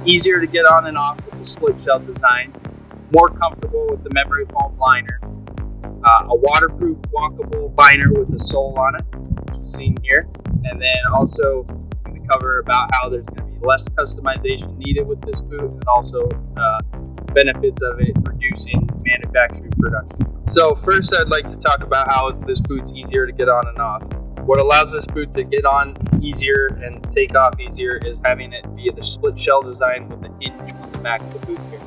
easier to get on and off with the split shell design, more comfortable with the memory foam liner, a waterproof walkable liner with a sole on it, which is seen here, and then also going to cover about how there's going to be less customization needed with this boot, and also benefits of it reducing manufacturing production. So first I'd like to talk about how this boot's easier to get on and off. What allows this boot to get on easier and take off easier is having it be the split shell design with the hinge on the back of the boot here.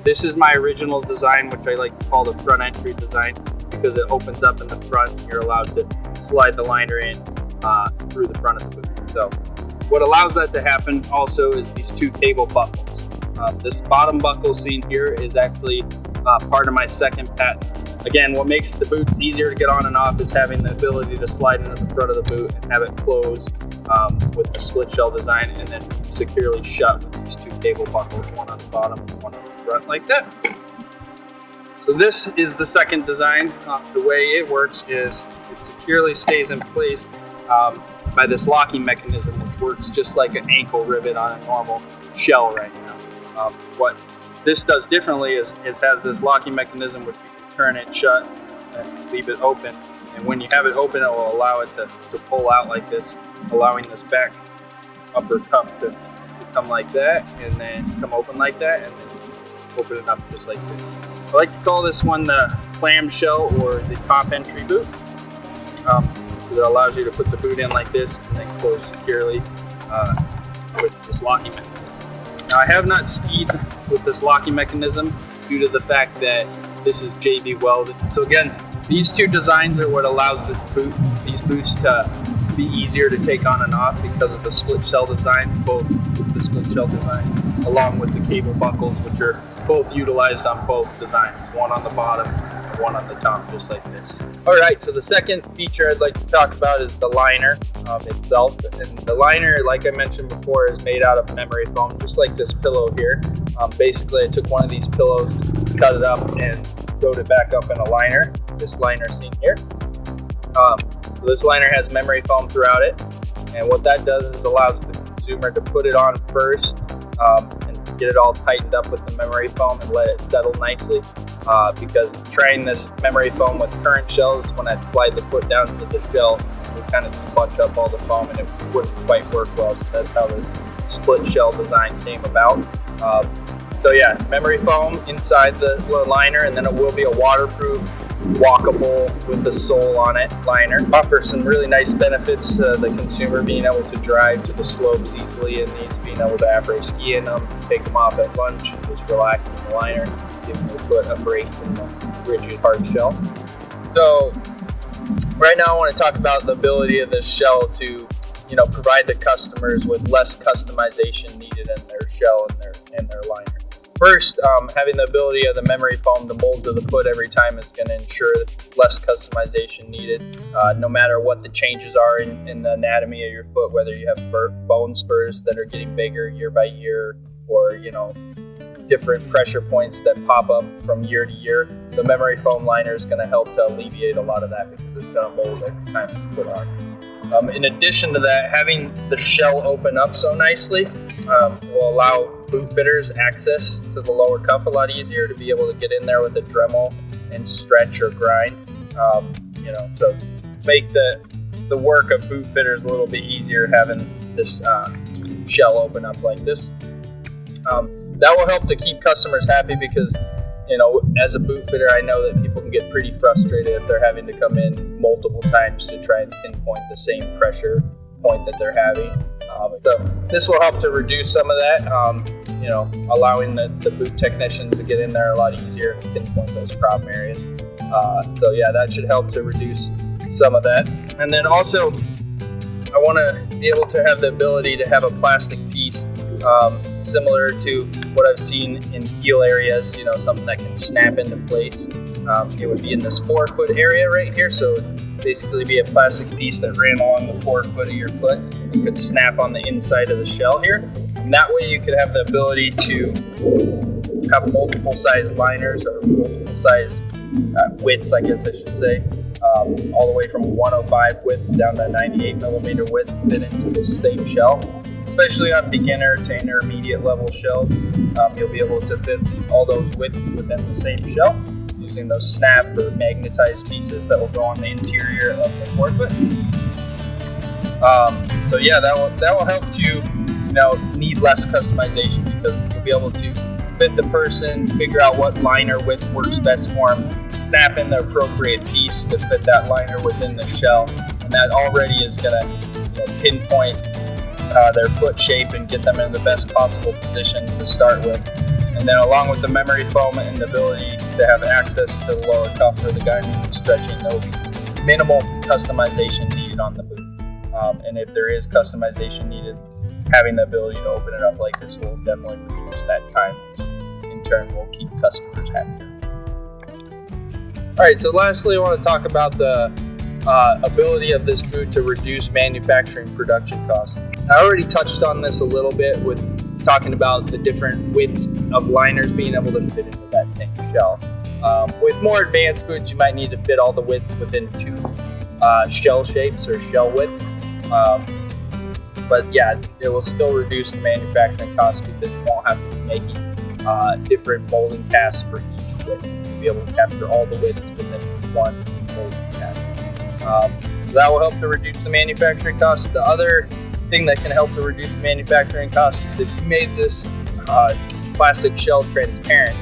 This is my original design, which I like to call the front entry design, because it opens up in the front and you're allowed to slide the liner in through the front of the boot. So what allows that to happen also is these two cable buckles. This bottom buckle seen here is actually part of my second patent. Again, what makes the boots easier to get on and off is having the ability to slide into the front of the boot and have it close with the split shell design, and then securely shut with these two cable buckles, one on the bottom and one on the front like that. So this is the second design. The way it works is it securely stays in place by this locking mechanism, which works just like an ankle rivet on a normal shell right now. What this does differently is it has this locking mechanism which you can turn it shut and leave it open. And when you have it open, it will allow it to pull out like this, allowing this back upper cuff to come like that, and then come open like that, and then open it up just like this. I like to call this one the clamshell or the top entry boot. It allows you to put the boot in like this and then close securely with this locking mechanism. Now, I have not skied with this locking mechanism due to the fact that this is JB welded. So again, these two designs are what allows these boots to be easier to take on and off because of the split shell designs, both the split shell designs, along with the cable buckles, which are both utilized on both designs, one on the bottom and one on the top, just like this. All right, so the second feature I'd like to talk about is the liner itself. And the liner, like I mentioned before, is made out of memory foam, just like this pillow here. Basically, I took one of these pillows, cut it up, and sewed it back up in a liner. This liner seen here. So this liner has memory foam throughout it, and what that does is allows the consumer to put it on first and get it all tightened up with the memory foam and let it settle nicely. Because trying this memory foam with current shells, when I slide the foot down into the shell, it would kind of just bunch up all the foam and it wouldn't quite work well. So that's how this split shell design came about. So yeah, memory foam inside the liner, and then it will be a waterproof, walkable with the sole on it liner. Offers some really nice benefits to the consumer, being able to drive to the slopes easily in these, being able to après ski in them, take them off at lunch and just relax in the liner, giving your foot a break from the rigid hard shell. So right now I want to talk about the ability of this shell to provide the customers with less customization needed in their shell and their liner. First, having the ability of the memory foam to mold to the foot every time is going to ensure less customization needed, no matter what the changes are in the anatomy of your foot, whether you have bone spurs that are getting bigger year by year, or different pressure points that pop up from year to year. The memory foam liner is going to help to alleviate a lot of that because it's going to mold every time it's put on. In addition to that, having the shell open up so nicely will allow boot fitters access to the lower cuff a lot easier to be able to get in there with a Dremel and stretch or grind. So make the work of boot fitters a little bit easier having this shell open up like this. That will help to keep customers happy because, as a boot fitter, I know that people can get pretty frustrated if they're having to come in multiple times to try and pinpoint the same pressure point that they're having. So this will help to reduce some of that, allowing the boot technicians to get in there a lot easier and pinpoint those problem areas. So yeah, that should help to reduce some of that. And then also, I want to be able to have the ability to have a plastic piece similar to what I've seen in heel areas, something that can snap into place. It would be in this forefoot area right here, so it would basically be a plastic piece that ran along the forefoot of your foot and could snap on the inside of the shell here. And that way you could have the ability to have multiple size liners or multiple size widths, I guess I should say, all the way from 105 width down to 98 millimeter width fit into the same shell. especially on beginner to intermediate level shells. You'll be able to fit all those widths within the same shell using those snap or magnetized pieces that will go on the interior of the forefoot. So yeah, that will help to need less customization, because you'll be able to fit the person, figure out what liner width works best for them, snap in the appropriate piece to fit that liner within the shell, and that already is going to pinpoint their foot shape and get them in the best possible position to start with. And then along with the memory foam and the ability to have access to the lower cuff for the guy who's stretching, there will be minimal customization needed on the boot. And if there is customization needed, having the ability to open it up like this will definitely reduce that time, which in turn will keep customers happier. Alright, so lastly I want to talk about the ability of this boot to reduce manufacturing production costs. I already touched on this a little bit with talking about the different widths of liners being able to fit into that same shell. With more advanced boots, you might need to fit all the widths within 2 shell shapes or shell widths. But yeah, it will still reduce the manufacturing costs because you won't have to be making different molding casts for each width. You'll be able to capture all the widths within one molding cast. That will help to reduce the manufacturing costs. The other thing that can help to reduce the manufacturing costs is if you made this plastic shell transparent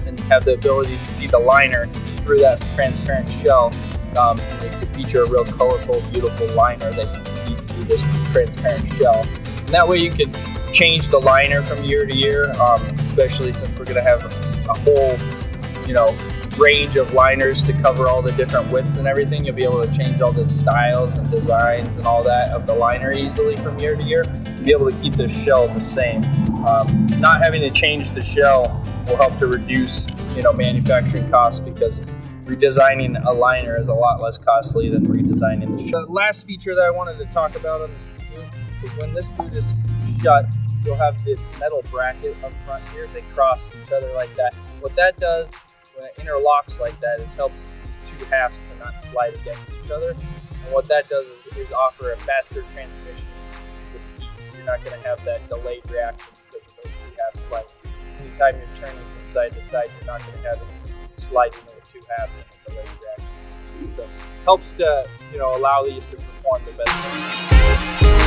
and have the ability to see the liner through that transparent shell. It could feature a real colorful, beautiful liner that you can see through this transparent shell. And that way you can change the liner from year to year, especially since we're going to have a whole, range of liners to cover all the different widths and everything. You'll be able to change all the styles and designs and all that of the liner easily from year to year. You'll be able to keep the shell the same. Not having to change the shell will help to reduce, manufacturing costs, because redesigning a liner is a lot less costly than redesigning the shell. The last feature that I wanted to talk about on this boot is when this boot is shut, you'll have this metal bracket up front here. They cross each other like that. What that does when it interlocks like that is helps these 2 halves to not slide against each other. And what that does is offer a faster transmission to the skis. You're not going to have that delayed reaction because of those 2 halves sliding. Anytime you're turning from side to side, you're not going to have any sliding of the 2 halves and a delayed reaction. So it helps to allow these to perform the best.